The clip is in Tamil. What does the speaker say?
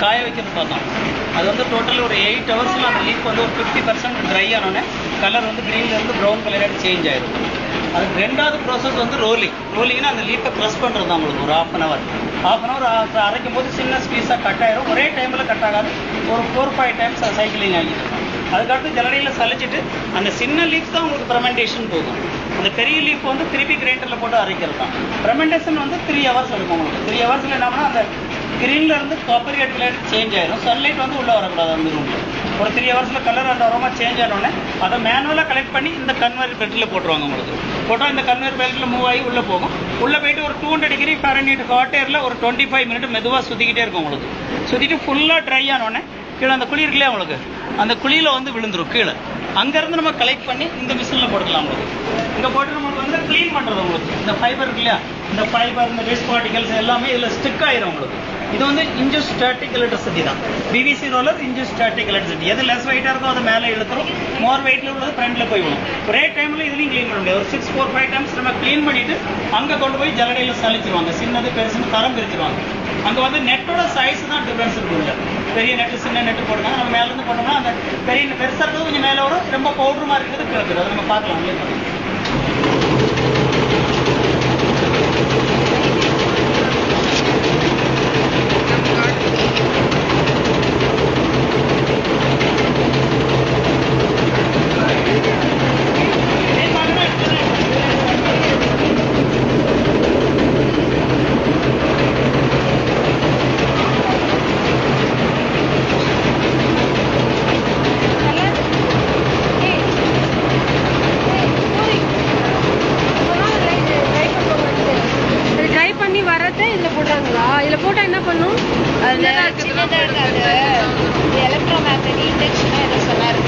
காய வைக்கிறது பார்த்தோம். அது வந்து டோட்டல் ஒரு 8 ஹவர்ஸில் அந்த லீஃப் வந்து ஒரு 50% ட்ரை ஆனோடனே கலர் வந்து க்ரீன்லேருந்து ப்ரௌன் கலராக சேஞ்ச் ஆயிடும். அதுக்கு ரெண்டாவது ப்ராசஸ் வந்து ரோலிங்னா அந்த லீஃபை ப்ரெஸ் பண்ணுறது தான் உங்களுக்கு ஒரு half an hour அரைக்கும் போது சின்ன ஸ்பீஸாக கட் ஆயிடும். ஒரே டைமில் கட் ஆகாது, ஒரு 4-5 டைம்ஸ் சைக்கிளிங் ஆகிடும். அதுக்கடுத்து ஜல்லடையில் சலிச்சிட்டு அந்த சின்ன லீஃப் தான் உங்களுக்கு ப்ரெமெண்டேஷன் போகும். அந்த பெரிய லீஃப் வந்து திருப்பி கிரைண்டரில் போட்டு அரைக்கிறது தான். ப்ரெமெண்டேஷன் வந்து 3 ஹவர்ஸ் எடுக்கும் உங்களுக்கு. 3 ஹவர்ஸில் என்ன பண்ணால் அந்த கிரீன்லேருந்து காப்பர் கலர் சேஞ்ச் ஆயிடும். சன்லைட் வந்து உள்ளே வரக்கூடாது அந்த ரூமில். ஒரு 3 ஹவர்ஸில் கலர் அந்த அரோமா சேஞ்ச் ஆனோடனே அதை மேனுவலாக கலெக்ட் பண்ணி இந்த கன்வேர் பெல்ட்டில் போட்டுருவாங்க உங்களுக்கு. போட்டால் இந்த கன்வேர் பெல்ட்டில் மூவ் ஆகி உள்ளே போகும். உள்ளே போயிட்டு ஒரு 200 டிகிரி ஃபாரன்ஹீட் ஹாட் ஏரில் ஒரு 25 மினிட் மெதுவாக சுற்றிக்கிட்டே இருக்கும் உங்களுக்கு. சுற்றிட்டு ஃபுல்லாக ட்ரை ஆனோடனே கீழே அந்த குழி இருக்குல்லையா உங்களுக்கு, அந்த குழியில் வந்து விழுந்துடும் கீழே. அங்கேருந்து நம்ம கலெக்ட் பண்ணி இந்த மிஷினில் போட்டுக்கலாம் உங்களுக்கு. இங்கே போட்டு நம்மளுக்கு வந்து க்ளீன் பண்ணுறது உங்களுக்கு. இந்த ஃபைபர் இருக்கு இல்லையா, இந்த ஃபைபர் இந்த வேஸ்ட் பார்ட்டிகல்ஸ் எல்லாமே இதில் ஸ்டிக் ஆயிரும் உங்களுக்கு. இது வந்து இன்ஜியோஸ்டாட்டிக் எலக்ட்ரிசிட்டி தான். பிவிசி ரோலர் இன்ஜியோஸ்டாட்டிக் எலக்ட்ரிசிட்டி. எது லெஸ் வெயிட்டாக இருக்கோ அது மேலே இழுத்துரும், மோர் வெயிட்டில் உள்ளது ஃப்ரண்டில் போய் விடும். ஒரே டைமில் இதுலையும் க்ளீன் பண்ண முடியாது. ஒரு 6-4-5 டைம்ஸ் நம்ம க்ளீன் பண்ணிவிட்டு அங்கே கொண்டு போய் ஜல்லடையில் சலிச்சிருவாங்க. சின்னது பெருசுன்னு தரம் பிரிச்சிருவாங்க. அங்கே வந்து நெட்டோட சைஸ் தான் டிஃப்ரென்ஸ் இருக்குல்ல. பெரிய நெட்டு சின்ன நெட்டு போட்டுருக்காங்க. நம்ம மேலேருந்து போட்டோம்னா அந்த பெரிய பெருசாக இருக்கிறது கொஞ்சம் மேலே வரும், ரொம்ப பவுட்ரு மாதிரி இருக்கிறது கிடக்குது. அதை நம்ம பார்க்கலாம். இதுல போடுறாங்களா? இதுல போட்டா என்ன பண்ணும்? அது எலக்ட்ரோமேக்னெட்டிக் இண்டக்ஷன் ஏதோ சொன்னாரு.